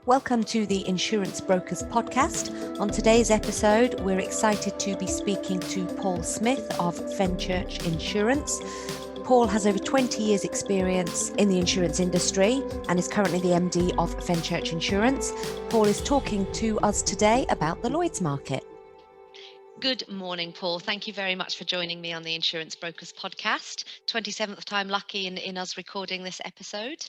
Welcome to the Insurance Brokers Podcast. On today's episode, we're excited to be speaking to Paul Smith of Fenchurch Insurance. Paul has over 20 years experience in the insurance industry and is currently the MD of Fenchurch Insurance. Paul is talking to us today about the Lloyds market. Good morning, Paul. Thank you very much for joining me on the Insurance Brokers Podcast. 27th time lucky in us recording this episode.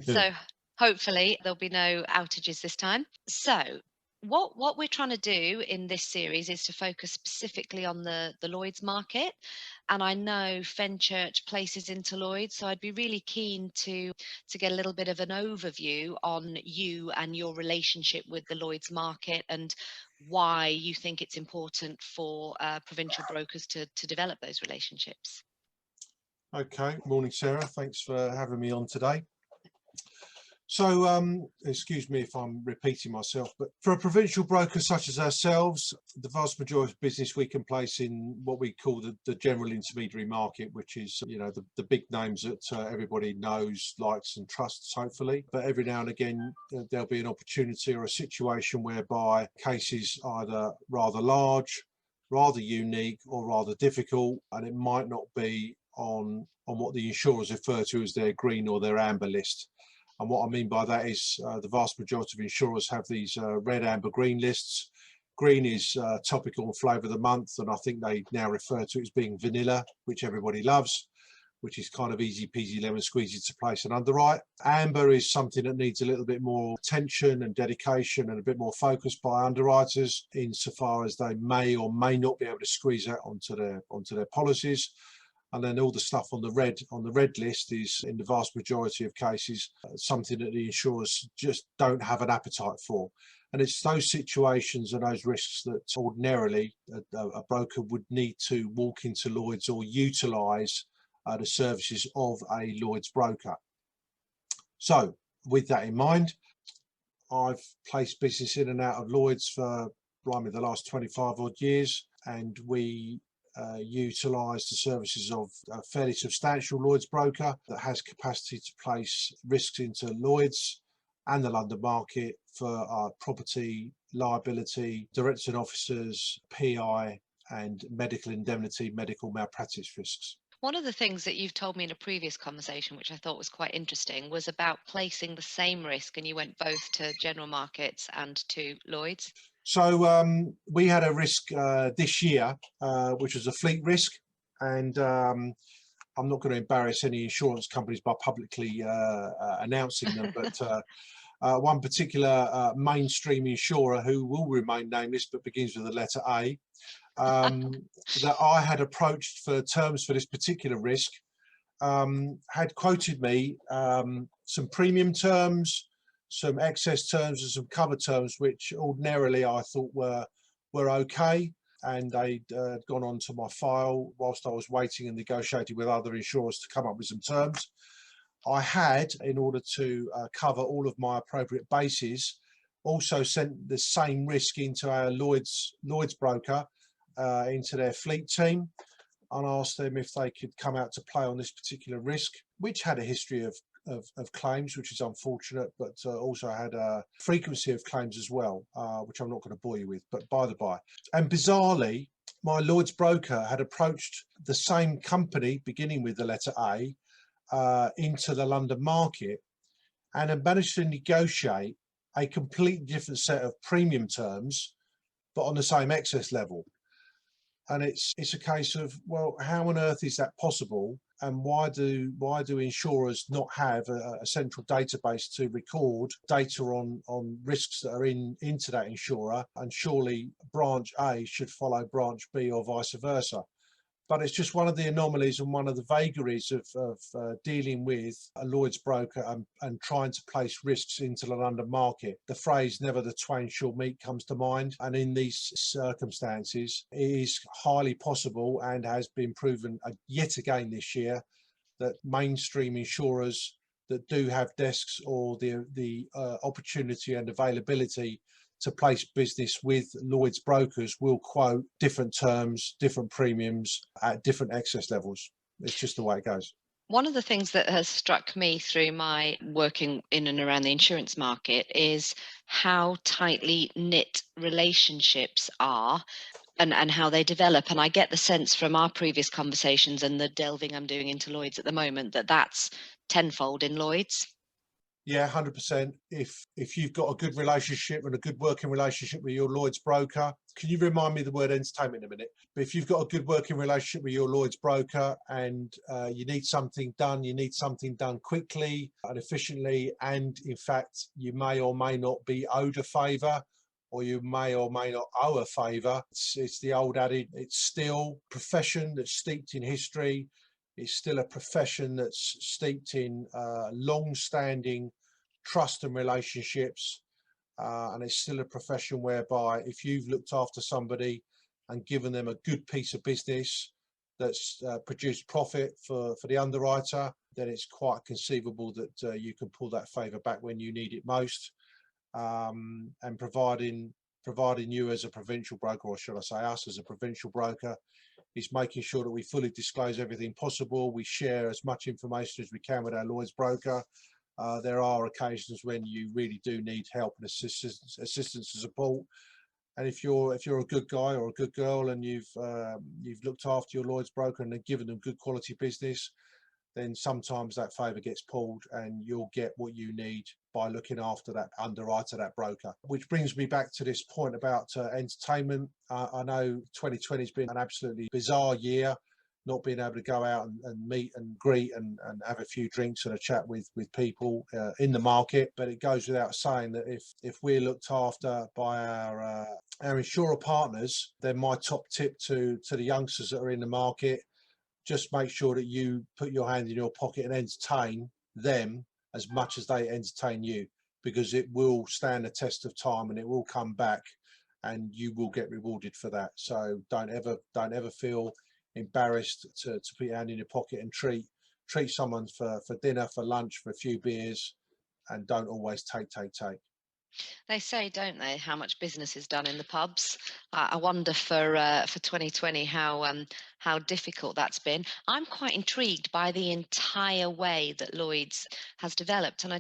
So hopefully there'll be no outages this time. So what we're trying to do in this series is to focus specifically on the Lloyds market. And I know Fenchurch places into Lloyds, so I'd be really keen to get a little bit of an overview on you and your relationship with the Lloyds market and why you think it's important for provincial brokers to develop those relationships. Okay, morning Sarah, thanks for having me on today. So, excuse me if I'm repeating myself, but for a provincial broker such as ourselves, the vast majority of business we can place in what we call the general intermediary market, which is, you know, the big names that everybody knows, likes and trusts, hopefully. But every now and again, there'll be an opportunity or a situation whereby cases either rather large, rather unique or rather difficult, and it might not be on what the insurers refer to as their green or their amber list. And what I mean by that is the vast majority of insurers have these red, amber, green lists. Green is topical and flavour of the month, and I think they now refer to it as being vanilla, which everybody loves, which is kind of easy peasy lemon squeezy to place and underwrite. Amber is something that needs a little bit more attention and dedication and a bit more focus by underwriters insofar as they may or may not be able to squeeze that onto their policies. And then all the stuff on the red list is, in the vast majority of cases, something that the insurers just don't have an appetite for. And it's those situations and those risks that ordinarily a broker would need to walk into Lloyds or utilise the services of a Lloyds broker. So with that in mind, I've placed business in and out of Lloyds for the last 25 odd years, and we utilise the services of a fairly substantial Lloyds broker that has capacity to place risks into Lloyds and the London market for property, liability, directors and officers, PI and medical indemnity, medical malpractice risks. One of the things that you've told me in a previous conversation, which I thought was quite interesting, was about placing the same risk, and you went both to general markets and to Lloyds. So we had a risk this year, which was a fleet risk, and I'm not going to embarrass any insurance companies by publicly announcing them, but one particular mainstream insurer who will remain nameless but begins with the letter A, that I had approached for terms for this particular risk, had quoted me some premium terms, some excess terms and some cover terms, which ordinarily I thought were okay, and they'd gone on to my file whilst I was waiting and negotiating with other insurers to come up with some terms. I had, in order to cover all of my appropriate bases, also sent the same risk into our Lloyds broker, into their fleet team, and asked them if they could come out to play on this particular risk, which had a history of claims, which is unfortunate, but also had a frequency of claims as well, which I'm not going to bore you with, but by the by. And bizarrely, my Lloyds broker had approached the same company, beginning with the letter A, into the London market, and had managed to negotiate a completely different set of premium terms, but on the same excess level. And it's a case of, well, how on earth is that possible? And why do insurers not have a central database to record data on risks that are into that insurer? And surely branch A should follow branch B or vice versa. But it's just one of the anomalies and one of the vagaries of dealing with a Lloyds broker and trying to place risks into the London market. The phrase "never the twain shall meet" comes to mind, and in these circumstances it is highly possible, and has been proven yet again this year, that mainstream insurers that do have desks or the opportunity and availability to place business with Lloyds brokers will quote different terms, different premiums at different excess levels. It's just the way it goes. One of the things that has struck me through my working in and around the insurance market is how tightly knit relationships are and how they develop. And I get the sense from our previous conversations and the delving I'm doing into Lloyds at the moment that that's tenfold in Lloyds. Yeah, 100%. If you've got a good relationship and a good working relationship with your Lloyds broker, can you remind me the word entertainment in a minute? But if you've got a good working relationship with your Lloyds broker and you need something done quickly and efficiently, and in fact, you may or may not be owed a favour, or you may or may not owe a favour. It's the old adage, it's still a profession that's steeped in history. It's still a profession that's steeped in long-standing trust and relationships, and it's still a profession whereby if you've looked after somebody and given them a good piece of business that's produced profit for the underwriter, then it's quite conceivable that you can pull that favour back when you need it most. And providing you as a provincial broker, or should I say us as a provincial broker, is making sure that we fully disclose everything possible. We share as much information as we can with our Lloyds broker. There are occasions when you really do need help and assistance and support. And if you're a good guy or a good girl and you've looked after your Lloyds broker and given them good quality business, then sometimes that favour gets pulled and you'll get what you need by looking after that underwriter, that broker. Which brings me back to this point about entertainment. I know 2020 has been an absolutely bizarre year, not being able to go out and meet and greet and have a few drinks and a chat with people in the market. But it goes without saying that if we're looked after by our insurer partners, then my top tip to the youngsters that are in the market, just make sure that you put your hand in your pocket and entertain them as much as they entertain you, because it will stand the test of time and it will come back and you will get rewarded for that. So don't ever feel embarrassed to put your hand in your pocket and treat someone for dinner, for lunch, for a few beers, and don't always take. They say, don't they, how much business is done in the pubs? I wonder for 2020 how difficult that's been. I'm quite intrigued by the entire way that Lloyd's has developed, and I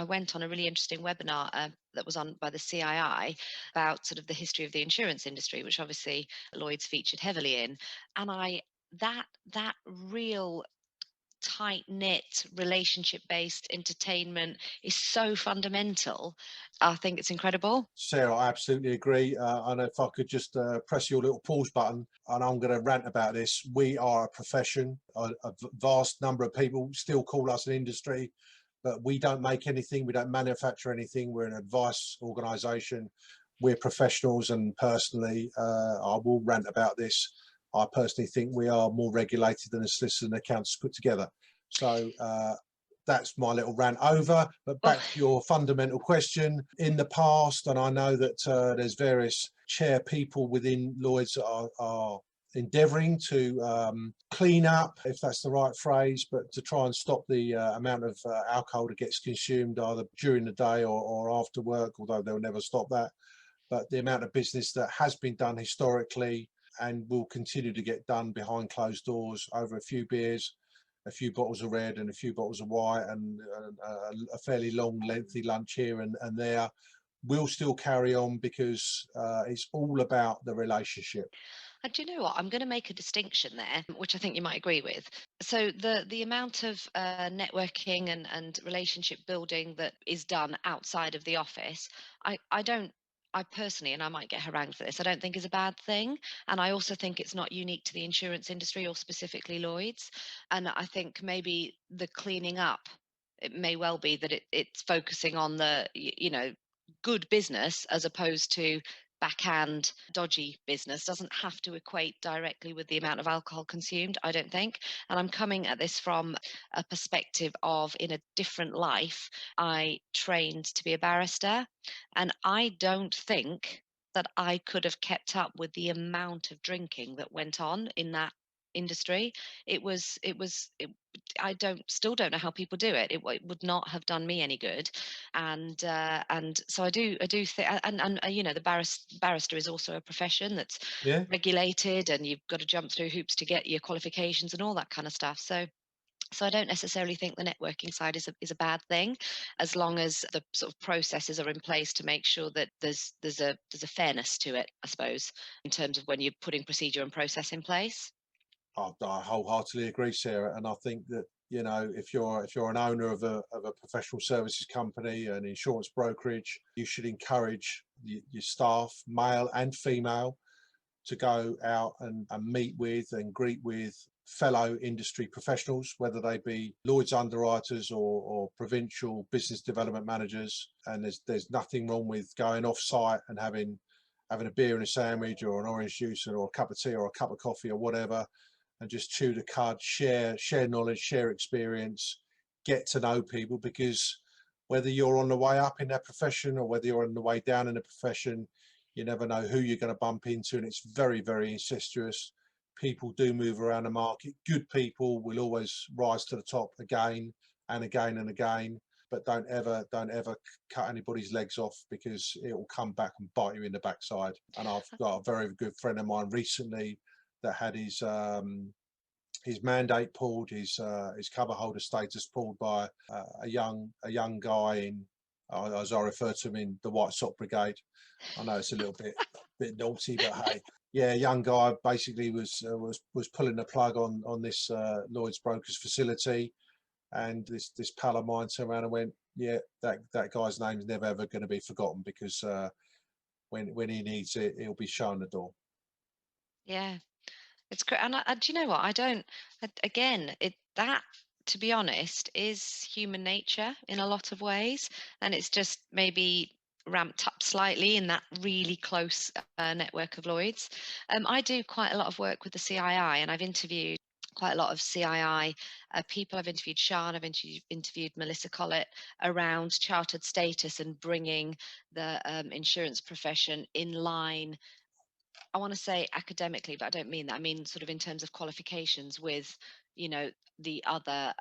went on a really interesting webinar that was on by the CII about sort of the history of the insurance industry, which obviously Lloyd's featured heavily in, and that real tight knit relationship based entertainment is so fundamental. I think it's incredible. Sarah, I absolutely agree. And if I could just press your little pause button, and I'm going to rant about this. We are a profession. A vast number of people still call us an industry, but we don't make anything. We don't manufacture anything. We're an advice organisation. We're professionals, and personally, I will rant about this. I personally think we are more regulated than a solicitor and accountants put together. So that's my little rant over. But back to your fundamental question. In the past, and I know that there's various chair people within Lloyds that are endeavouring to clean up, if that's the right phrase, but to try and stop the amount of alcohol that gets consumed either during the day or after work, although they'll never stop that. But the amount of business that has been done historically and will continue to get done behind closed doors over a few beers, a few bottles of red and a few bottles of white, and a fairly long lengthy lunch here and there will still carry on, because it's all about the relationship. And do you know what? I'm going to make a distinction there, which I think you might agree with. So the amount of networking and relationship building that is done outside of the office, I don't. I personally, and I might get harangued for this, I don't think is a bad thing. And I also think it's not unique to the insurance industry or specifically Lloyd's. And I think maybe the cleaning up, it may well be that it's focusing on the, good business as opposed to backhand dodgy business. Doesn't have to equate directly with the amount of alcohol consumed, I don't think. And I'm coming at this from a perspective of, in a different life, I trained to be a barrister, and I don't think that I could have kept up with the amount of drinking that went on in that industry. I still don't know how people do it. It would not have done me any good. And so I do think, and you know, the barrister is also a profession that's Yeah. regulated, and you've got to jump through hoops to get your qualifications and all that kind of stuff. So I don't necessarily think the networking side is a bad thing, as long as the sort of processes are in place to make sure that there's a fairness to it, I suppose, in terms of when you're putting procedure and process in place. I wholeheartedly agree, Sarah, and I think that, you know, if you're an owner of a professional services company, an insurance brokerage, you should encourage your staff, male and female, to go out and meet with and greet with fellow industry professionals, whether they be Lloyds underwriters or provincial business development managers. And there's nothing wrong with going off site and having a beer and a sandwich, or an orange juice, or a cup of tea, or a cup of coffee, or whatever, and just chew the cud, share knowledge, share experience, get to know people. Because whether you're on the way up in that profession or whether you're on the way down in the profession, you never know who you're going to bump into, and it's very, very incestuous. People do move around the market. Good people will always rise to the top again and again and again, but don't ever cut anybody's legs off, because it will come back and bite you in the backside. And I've got a very good friend of mine recently that had his mandate pulled, his cover holder status pulled by a young guy in, as I refer to him, in the White Sock Brigade. I know it's a little bit naughty, but hey, yeah, young guy basically was pulling the plug on this Lloyds Brokers facility, and this pal of mine turned around and went, yeah, that guy's name's never ever going to be forgotten, because when he needs it, he'll be shown the door. Yeah, it's great. And do you know what? I don't. Again, that, to be honest, is human nature in a lot of ways, and it's just maybe ramped up slightly in that really close network of Lloyds. I do quite a lot of work with the CII, and I've interviewed quite a lot of CII people. I've interviewed Sian, I've interviewed Melissa Collett around chartered status and bringing the insurance profession in line. I want to say academically, but I don't mean that. I mean sort of in terms of qualifications with, you know, the other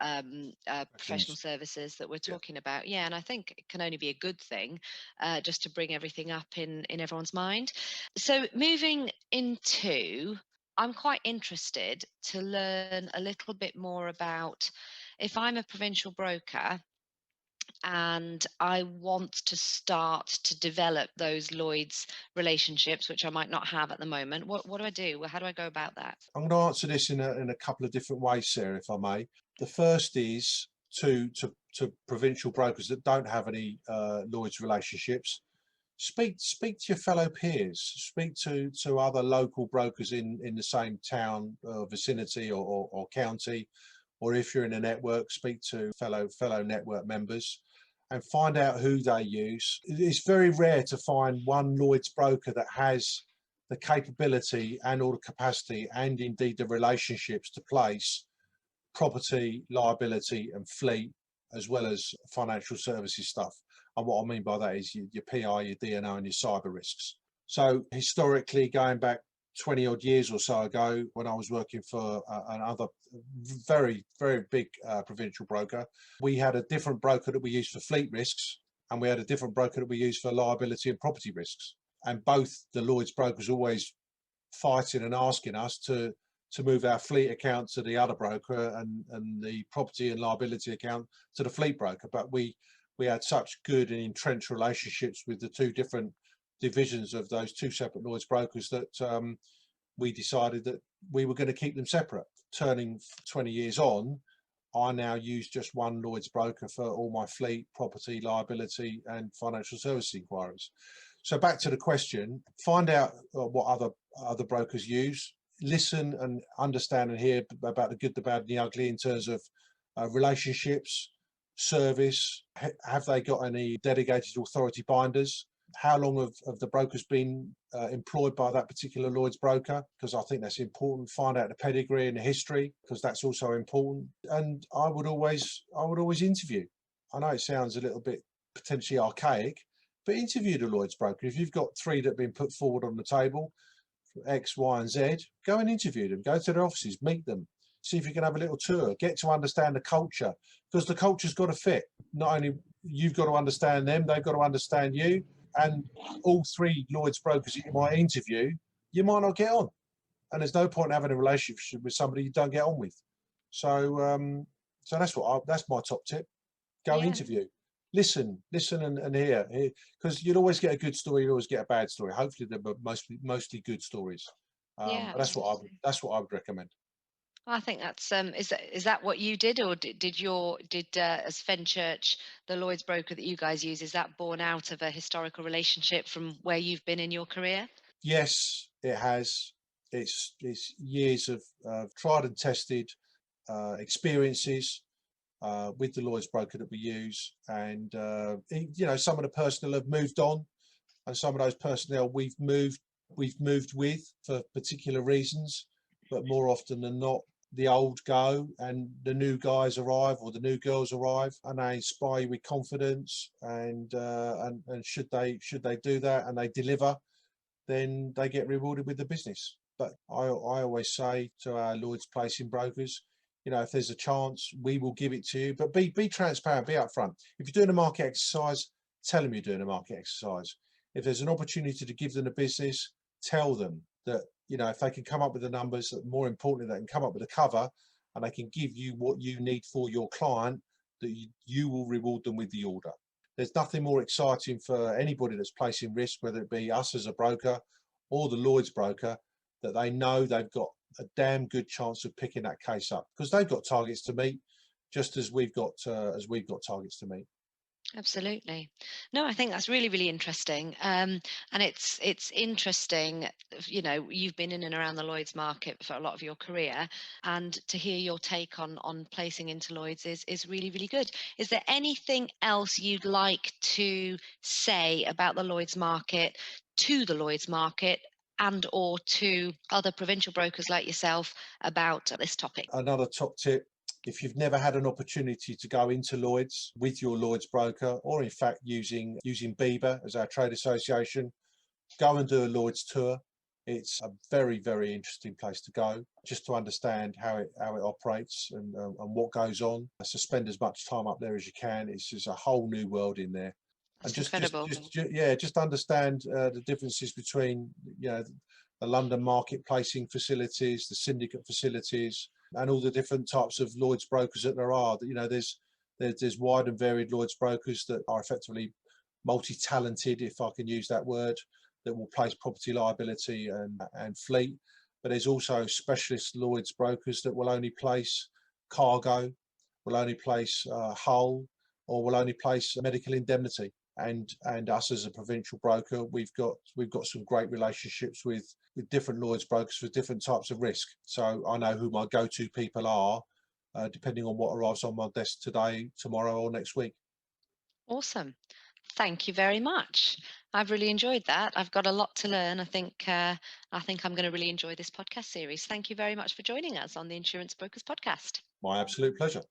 professional services that we're talking about. Yeah, and I think it can only be a good thing, just to bring everything up in everyone's mind. So moving into, I'm quite interested to learn a little bit more about, if I'm a provincial broker and I want to start to develop those Lloyds relationships, which I might not have at the moment. What do I do? How do I go about that? I'm going to answer this in a couple of different ways, Sarah, if I may. The first is to provincial brokers that don't have any Lloyds relationships. Speak to your fellow peers. Speak to other local brokers in the same town, vicinity, or county. Or if you're in a network, speak to fellow network members and find out who they use. It's very rare to find one Lloyds broker that has the capability and or the capacity and indeed the relationships to place property, liability and fleet, as well as financial services stuff. And what I mean by that is your PI, your D&O and your cyber risks. So historically, going back 20 odd years or so ago, when I was working for another very, very big provincial broker, we had a different broker that we used for fleet risks, and we had a different broker that we used for liability and property risks. And both the Lloyds brokers always fighting and asking us to move our fleet account to the other broker and the property and liability account to the fleet broker. But we had such good and entrenched relationships with the two different divisions of those two separate Lloyds brokers that we decided that we were going to keep them separate. Turning 20 years on, I now use just one Lloyds broker for all my fleet, property, liability and financial services inquiries. So back to the question, find out what other brokers use, listen and understand and hear about the good, the bad and the ugly in terms of relationships, service. Have they got any dedicated authority binders? How long have the brokers been employed by that particular Lloyds broker? Because I think that's important. Find out the pedigree and the history, because that's also important. And I would always interview. I know it sounds a little bit potentially archaic, but interview the Lloyds broker. If you've got three that have been put forward on the table, X, Y, and Z, go and interview them, go to their offices, meet them, see if you can have a little tour, get to understand the culture, because the culture's got to fit. Not only you've got to understand them, they've got to understand you, and all three Lloyds brokers that you might interview, you might not get on. And there's no point having a relationship with somebody you don't get on with. So so that's my top tip. Go Yeah. interview. Listen and hear. Because you'll always get a good story, you'll always get a bad story. Hopefully they're mostly good stories. Yeah, But that's what I would recommend. I think that's is that what you did, or did as Fenchurch, the Lloyd's broker that you guys use, is that born out of a historical relationship from where you've been in your career? Yes, it has. It's years of tried and tested experiences with the Lloyd's broker that we use, and some of the personnel have moved on, and some of those personnel we've moved with for particular reasons, but more often than not, the old go and the new guys arrive, or the new girls arrive, and they inspire you with confidence, and should they do that and they deliver, then they get rewarded with the business. But I always say to our Lloyd's placing brokers, if there's a chance, we will give it to you. But be transparent, be upfront. If you're doing a market exercise, tell them you're doing a market exercise. If there's an opportunity to give them the business, tell them that, if they can come up with the numbers, more importantly, they can come up with a cover, and they can give you what you need for your client, that you will reward them with the order. There's nothing more exciting for anybody that's placing risk, whether it be us as a broker or the Lloyd's broker, that they know they've got a damn good chance of picking that case up, because they've got targets to meet, just as we've got targets to meet. Absolutely. No, I think that's really, really interesting. And it's interesting, you've been in and around the Lloyd's market for a lot of your career, and to hear your take on placing into Lloyd's is really, really good. Is there anything else you'd like to say about the Lloyd's market, to the Lloyd's market, and or to other provincial brokers like yourself about this topic? Another top tip: if you've never had an opportunity to go into Lloyd's with your Lloyd's broker, or in fact using BIBA as our trade association, go and do a Lloyd's tour. It's a very, very interesting place to go, just to understand how it operates and what goes on. So spend as much time up there as you can. It's just a whole new world in there. That's And incredible. just understand the differences between the London market placing facilities, the syndicate facilities, and all the different types of Lloyd's brokers that there are. There's wide and varied Lloyd's brokers that are effectively multi-talented, if I can use that word, that will place property liability and fleet. But there's also specialist Lloyd's brokers that will only place cargo, will only place hull, or will only place medical indemnity. And us as a provincial broker, we've got some great relationships with different Lloyd's brokers for different types of risk. So I know who my go-to people are, depending on what arrives on my desk today, tomorrow, or next week. Awesome. Thank you very much. I've really enjoyed that. I've got a lot to learn. I think I'm going to really enjoy this podcast series. Thank you very much for joining us on the Insurance Brokers Podcast. My absolute pleasure.